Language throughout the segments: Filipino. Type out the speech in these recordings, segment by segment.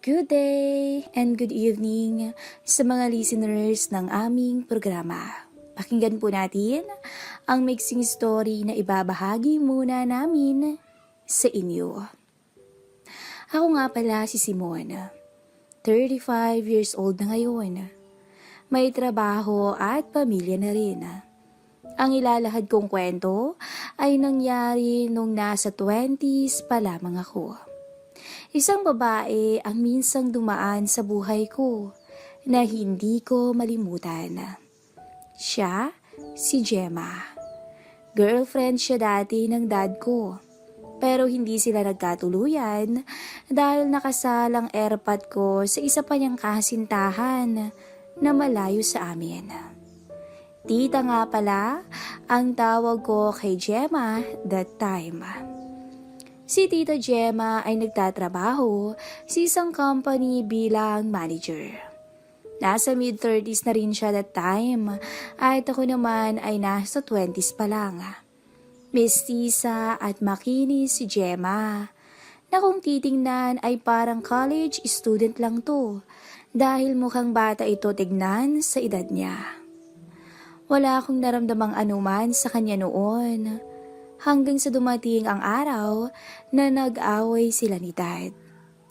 Good day and good evening sa mga listeners ng aming programa. Pakinggan po natin ang mixing story na ibabahagi muna namin sa inyo. Ako nga pala si Simon, 35 years old na ngayon. May trabaho at pamilya na rin. Ang ilalahad kong kwento ay nangyari nung nasa 20s pa lamang ako. Isang babae ang minsang dumaan sa buhay ko na hindi ko malimutan. Siya, si Gemma. Girlfriend siya dati ng dad ko. Pero hindi sila nagkatuluyan dahil nakasalang airpot ko sa isa pa niyang kasintahan na malayo sa amin. Tita nga pala ang tawag ko kay Gemma that time. Si Tita Gemma ay nagtatrabaho sa isang company bilang manager. Nasa mid-30s na rin siya that time at ako naman ay nasa 20s pa lang. Mestiza at makinis si Gemma na kung titingnan ay parang college student lang to dahil mukhang bata ito tignan sa edad niya. Wala akong naramdamang anuman sa kanya noon. Hanggang sa dumating ang araw na nag-away sila ni Dad.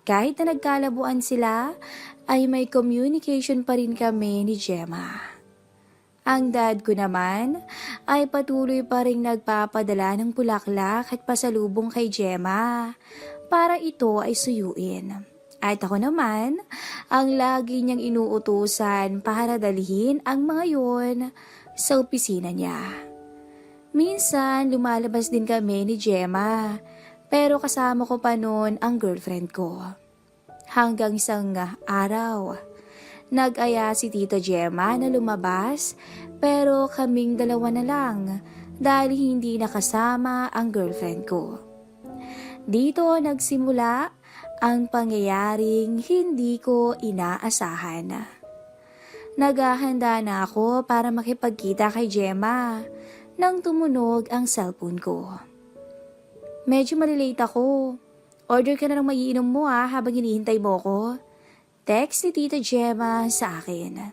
Kahit na nagkalabuan sila, ay may communication pa rin kami ni Gemma. Ang dad ko naman ay patuloy pa rin nagpapadala ng bulaklak at pasalubong kay Gemma para ito ay suyuin. At ako naman, ang lagi niyang inuutusan para dalhin ang mga yon sa opisina niya. Minsan, lumalabas din kami ni Gemma, pero kasama ko pa noon ang girlfriend ko. Hanggang isang araw, nag-aya si Tita Gemma na lumabas, pero kaming dalawa na lang dahil hindi nakasama ang girlfriend ko. Dito nagsimula ang pangyayaring hindi ko inaasahan. Naghahanda na ako para makipagkita kay Gemma nang tumunog ang cellphone ko. Medyo malilate ako. Order ka na ng maiinom mo habang hinihintay mo ko. Text ni Tita Gemma sa akin.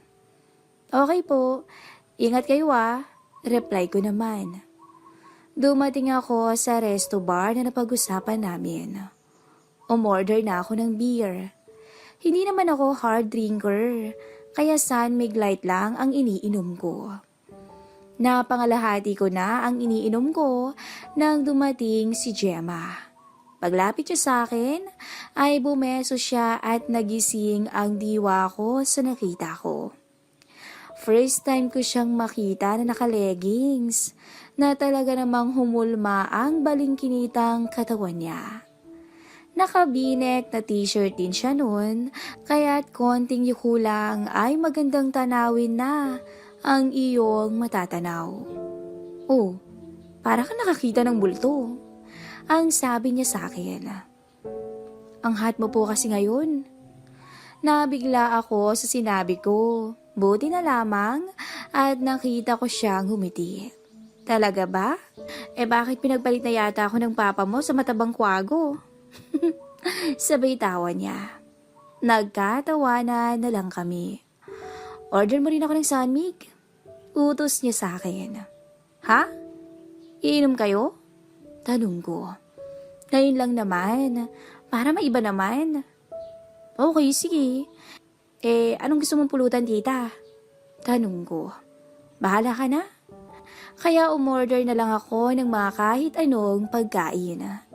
Okay po, ingat kayo reply ko naman. Dumating ako sa resto bar na napag-usapan namin. Umorder na ako ng beer. Hindi naman ako hard drinker, kaya San Mig Light lang ang iniinom ko. Napangalahati ko na ang iniinom ko nang dumating si Gemma. Paglapit niya sa akin, ay bumeso siya at nagising ang diwa ko sa nakita ko. First time ko siyang makita na naka-leggings, na talaga namang humulma ang balingkinitang katawan niya. Nakabinek na t-shirt din siya noon, kaya't konting yuko lang ay magandang tanawin na ang iyong matatanaw. Oh, para ka nakakita ng bulto. Ang sabi niya sa akin. Ang hot mo po kasi ngayon. Nabigla ako sa sinabi ko. Buti na lamang at nakita ko siyang humiti. Talaga ba? Bakit pinagpalit na yata ako ng papa mo sa matabang kwago? Sabay tawa niya. Nagkatawanan na lang kami. Order mo rin ako ng Sanmig. Utos niya sa akin. Ha? Iinom kayo? Tanong ko. Ngayon lang naman. Para maiba naman. Okay, sige. Anong gusto mong pulutan, tita? Tanong ko. Bahala ka na. Kaya umorder na lang ako ng mga kahit anong pagkain.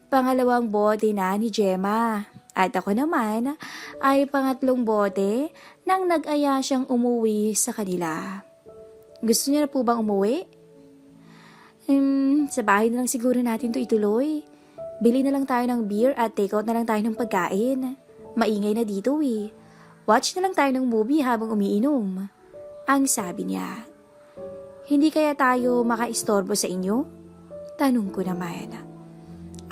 Pangalawang bote na ni Gemma. At ako naman ay pangatlong bote nang nag-aya siyang umuwi sa kanila. Gusto niya na po bang umuwi? Sa bahay na lang siguro natin to ituloy. Bili na lang tayo ng beer at take out na lang tayo ng pagkain. Maingay na dito Watch na lang tayo ng movie habang umiinom. Ang sabi niya. Hindi kaya tayo makaistorbo sa inyo? Tanong ko naman.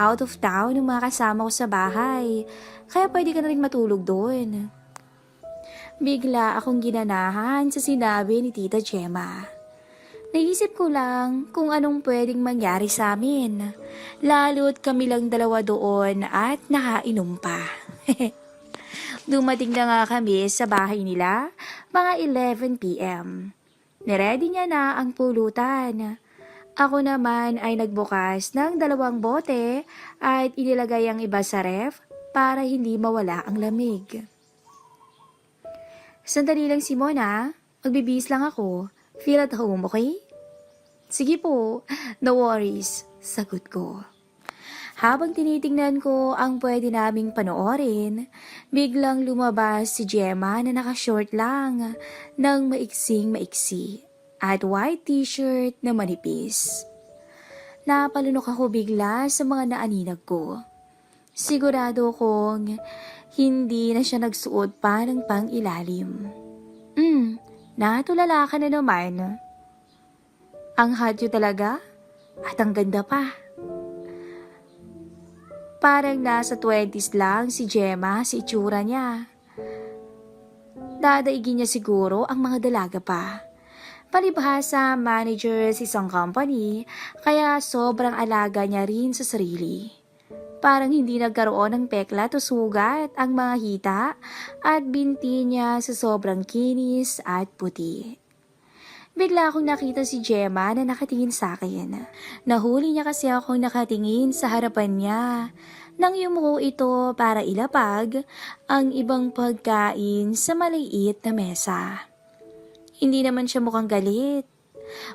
Out of town ang mga kasama ko sa bahay, kaya pwede ka na rin matulog doon. Bigla akong ginanahan sa sinabi ni Tita Gemma. Naisip ko lang kung anong pwedeng mangyari sa amin. Lalo't kami lang dalawa doon at nakainom pa. Dumating na nga kami sa bahay nila, mga 11 p.m. Niready niya na ang pulutan. Ako naman ay nagbukas ng 2 bote at inilagay ang iba sa ref para hindi mawala ang lamig. Sandali lang, Simona. Magbibihis lang ako. Feel at home, okay? Sige po, no worries, sagot ko. Habang tinitingnan ko ang pwede naming panoorin, biglang lumabas si Gemma na nakashort lang ng maiksing-maiksi at white t-shirt na manipis. Napalunok ako bigla sa mga naaninag ko. Sigurado kong hindi na siya nagsuot pa ng pang-ilalim. Natulala ka na naman. Ang hot talaga at ang ganda pa. Parang nasa 20s lang si Gemma sa itsura niya. Dadaigin niya siguro ang mga dalaga pa. Palibhasa manager sa isang company, kaya sobrang alaga niya rin sa sarili. Parang hindi nagkaroon ng peklat o sugat ang mga hita at binti niya sa sobrang kinis at puti. Bigla akong nakita si Gemma na nakatingin sa akin. Nahuli niya kasi akong nakatingin sa harapan niya. Nang yumuko ito para ilapag ang ibang pagkain sa maliit na mesa. Hindi naman siya mukhang galit.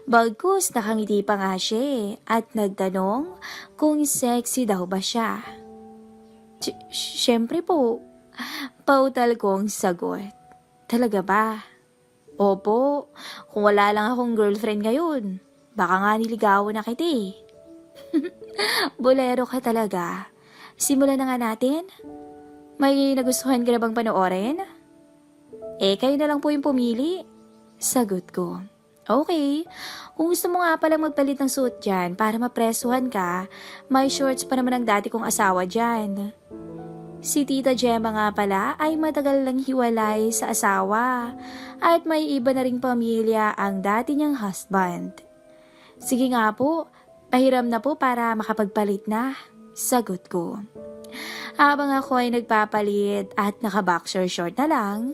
Bagkus nakangiti pa nga siya at nagtanong kung sexy daw ba siya. Siyempre po, pautal kong sagot. Talaga ba? Opo, kung wala lang akong girlfriend ngayon, baka nga niligawan na kita eh. Bolero ka talaga. Simulan na nga natin. May nagustuhan ka na bang panoorin? Kayo na lang po yung pumili. Sagot ko. Okay, kung gusto mo nga palang magpalit ng suit dyan para mapresuhan ka, may shorts pa naman ang dati kong asawa dyan. Si Tita Gemma nga pala ay matagal lang hiwalay sa asawa at may iba na ring pamilya ang dati niyang husband. Sige nga po, pahiram na po para makapagpalit na, sagot ko. Habang ako ay nagpapalit at naka-boxer short na lang,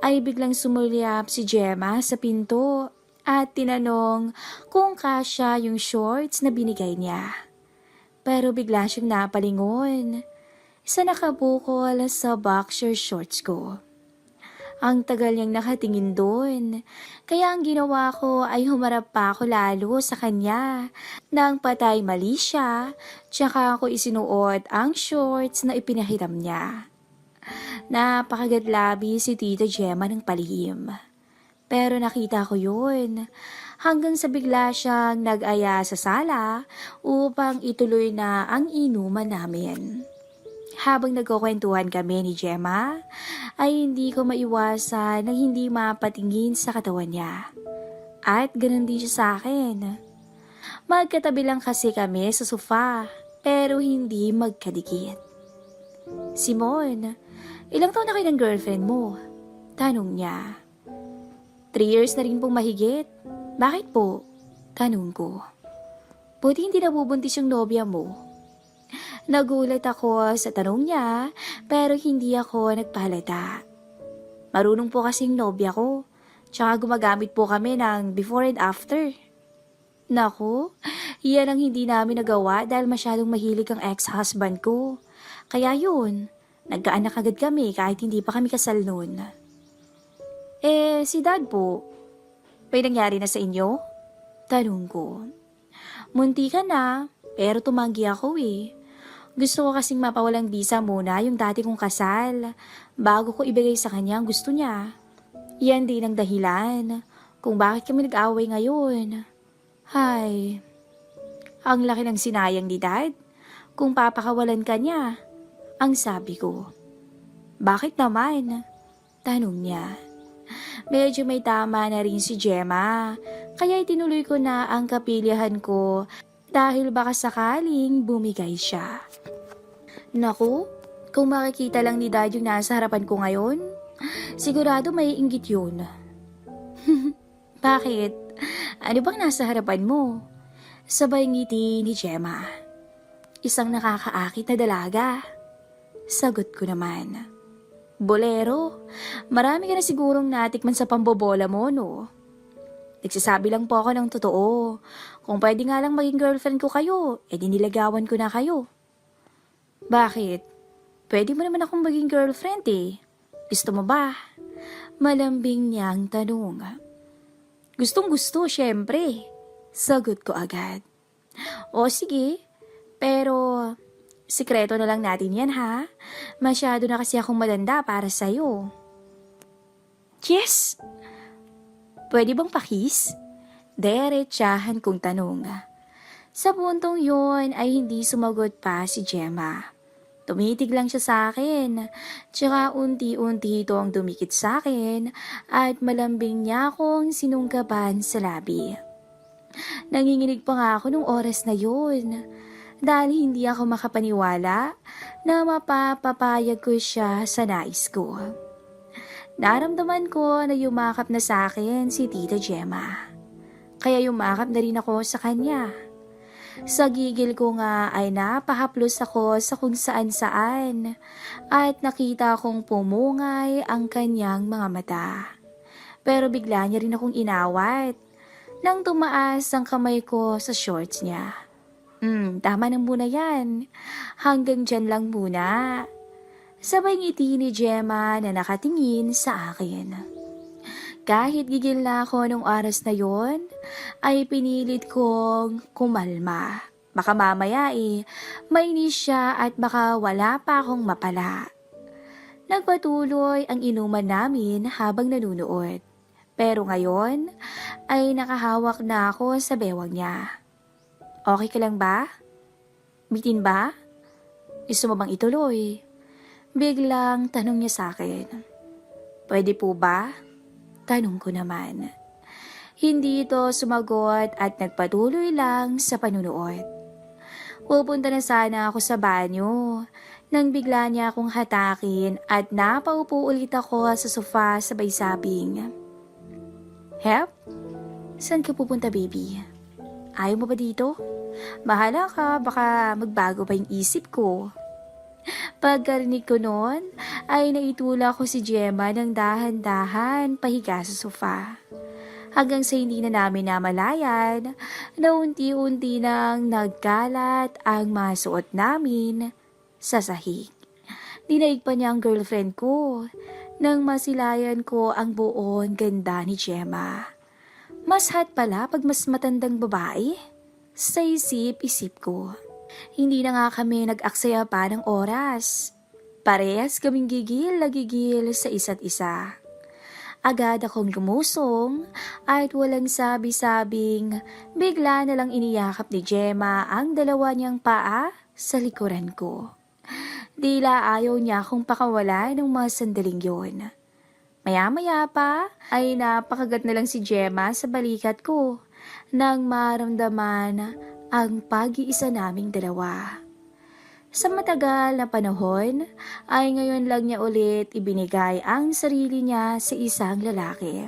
ay biglang sumulyap si Gemma sa pinto at tinanong kung kasya yung shorts na binigay niya. Pero bigla siyang napalingon sa nakabukol sa boxer shorts ko. Ang tagal niyang nakatingin doon, kaya ang ginawa ko ay humarap pa ako lalo sa kanya. Nang patay mali siya, tsaka ako isinuot ang shorts na ipinahiram niya. Napakagadlabi si Tita Gemma ng palihim. Pero nakita ko yun, hanggang sa bigla siyang nag-aya sa sala upang ituloy na ang inuman namin. Habang nagkukwentuhan kami ni Gemma, ay hindi ko maiwasan na hindi mapatingin sa katawan niya. At ganun din siya sa akin. Magkatabi lang kasi kami sa sofa, pero hindi magkadikit. Simon, ilang taon na kayo ng girlfriend mo? Tanong niya. 3 years na rin pong mahigit. Bakit po? Tanong ko. Buti hindi nabubuntis yung nobya mo. Nagulat ako sa tanong niya, pero hindi ako nagpahalata. Marunong po kasing nobya ko, tsaka gumagamit po kami ng before and after. Naku, yan ang hindi namin nagawa dahil masyadong mahilig ang ex-husband ko. Kaya yun, nagkaanak agad kami kahit hindi pa kami kasal noon. Si dad po, may nangyari na sa inyo? Tanong ko. Munti ka na, pero tumanggi ako eh. Gusto ko kasing mapawalang visa muna yung dati kong kasal, bago ko ibigay sa kanya ang gusto niya. Yan din ang dahilan kung bakit kami nag-away ngayon. Hay, ang laki ng sinayang ni dad kung papakawalan ka niya, ang sabi ko. Bakit naman? Tanong niya. Medyo may tama na rin si Gemma, kaya itinuloy ko na ang kapilihan ko dahil baka sakaling bumigay siya. Naku, kung makikita lang ni Dad yung nasa harapan ko ngayon, sigurado may inggit yun. Bakit? Ano bang nasa harapan mo? Sabay ngiti ni Gemma. Isang nakakaakit na dalaga. Sagot ko naman. Bolero, marami ka na sigurong natikman sa pambobola mo, no? Nagsasabi lang po ako ng totoo. Kung pwede nga lang maging girlfriend ko kayo, edi nilagawan ko na kayo. Bakit? Pwede mo naman akong maging girlfriend eh. Gusto mo ba? Malambing niyang tanong. Gustong gusto, syempre. Sagot ko agad. O sige, pero sikreto na lang natin yan ha. Masyado na kasi akong madanda para sa'yo. Yes! Pwede bang pakis? Diretsahan kong tanong. Sa puntong yon ay hindi sumagot pa si Gemma. Tumitig lang siya sa akin. Tsaka unti-unti ito ang dumikit sa akin at malambing niya akong sinunggaban sa labi. Nanginginig pa nga ako nung oras na yun. Dahil hindi ako makapaniwala na mapapapayag ko siya sa nais ko. Naramdaman ko na yumakap na sa akin si Tita Gemma. Kaya yumakap na rin ako sa kanya. Sa gigil ko nga ay napahaplos ako sa kung saan-saan at nakita kong pumungay ang kanyang mga mata. Pero bigla niya rin akong inawat nang tumaas ang kamay ko sa shorts niya. Tama na muna yan. Hanggang dyan lang muna. Sabay ngiti ni Gemma na nakatingin sa akin. Kahit gigil na ako nung oras na yon, ay pinilit kong kumalma. Baka mamaya mainis siya at baka wala pa akong mapala. Nagpatuloy ang inuman namin habang nanunood. Pero ngayon ay nakahawak na ako sa bewang niya. Okay ka lang ba? Bitin ba? Gusto mo bang ituloy? Biglang tanong niya sa akin. Pwede po ba? Tanong ko naman. Hindi ito sumagot at nagpatuloy lang sa panunood. Pupunta na sana ako sa banyo nang bigla niya akong hatakin at napaupo ulit ako sa sofa sabay sabing, "Help? Saan ka pupunta, baby? Ayaw mo ba dito? Bahala ka, baka magbago pa yung isip ko." Pagkarinig ko noon, ay naitula ko si Gemma ng dahan-dahan pahiga sa sofa. Hanggang sa hindi na namin namalayan, na unti-unti nang nagkalat ang mga suot namin sa sahig. Dinaig pa niya ang girlfriend ko, nang masilayan ko ang buong ganda ni Gemma. Mas hot pala pag mas matandang babae? Sa isip-isip ko. Hindi na nga kami nag-aksaya pa ng oras. Parehas kaming gigil na gigil sa isa't isa. Agad akong lumusong at walang sabi-sabing bigla na lang iniyakap ni Gemma ang dalawa niyang paa sa likuran ko. Tila ayaw niya akong pakawala ng mga sandaling yon. Maya-maya pa ay napakagat na lang si Gemma sa balikat ko nang maramdaman ang pag-iisa naming dalawa. Sa matagal na panahon, ay ngayon lang niya ulit ibinigay ang sarili niya sa isang lalaki.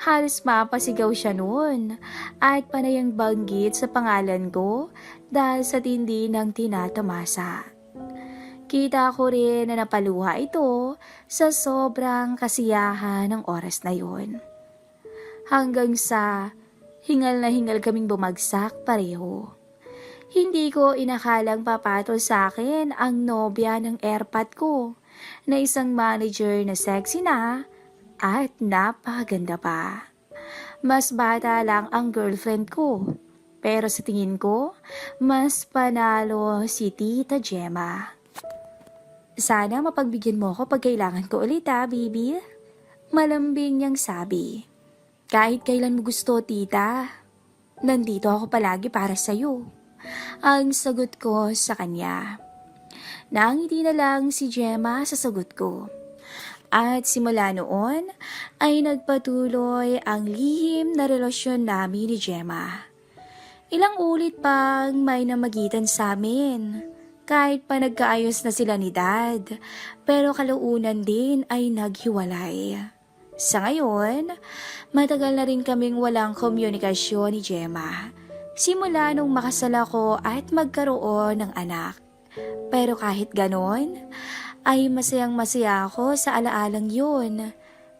Halos mapasigaw siya noon at panayang banggit sa pangalan ko dahil sa tindi ng tinatamasa. Kita ko rin na napaluha ito sa sobrang kasiyahan ng oras na yon. Hanggang sa hingal na hingal kaming bumagsak pareho. Hindi ko inakalang papatol sa akin ang nobya ng airpot ko na isang manager na sexy na at napakaganda pa. Mas bata lang ang girlfriend ko, pero sa tingin ko, mas panalo si Tita Gemma. Sana mapagbigyan mo ko pag kailangan ko ulit baby. Malambing niyang sabi. Kahit kailan mo gusto, tita. Nandito ako palagi para sa'yo. Ang sagot ko sa kanya. Nangiti na lang si Gemma sa sagot ko. At simula noon ay nagpatuloy ang lihim na relasyon namin ni Gemma. Ilang ulit pang may namagitan sa amin. Kahit pa nagkaayos na sila ni Dad, pero kalaunan din ay naghiwalay. Sa ngayon, matagal na rin kaming walang komunikasyon ni Gemma. Simula nung makasal ako at magkaroon ng anak. Pero kahit ganon, ay masayang masaya ako sa alaalang yun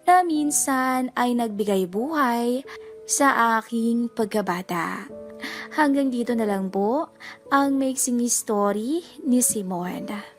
na minsan ay nagbigay buhay sa aking pagkabata. Hanggang dito na lang po ang maiksing story ni Simon.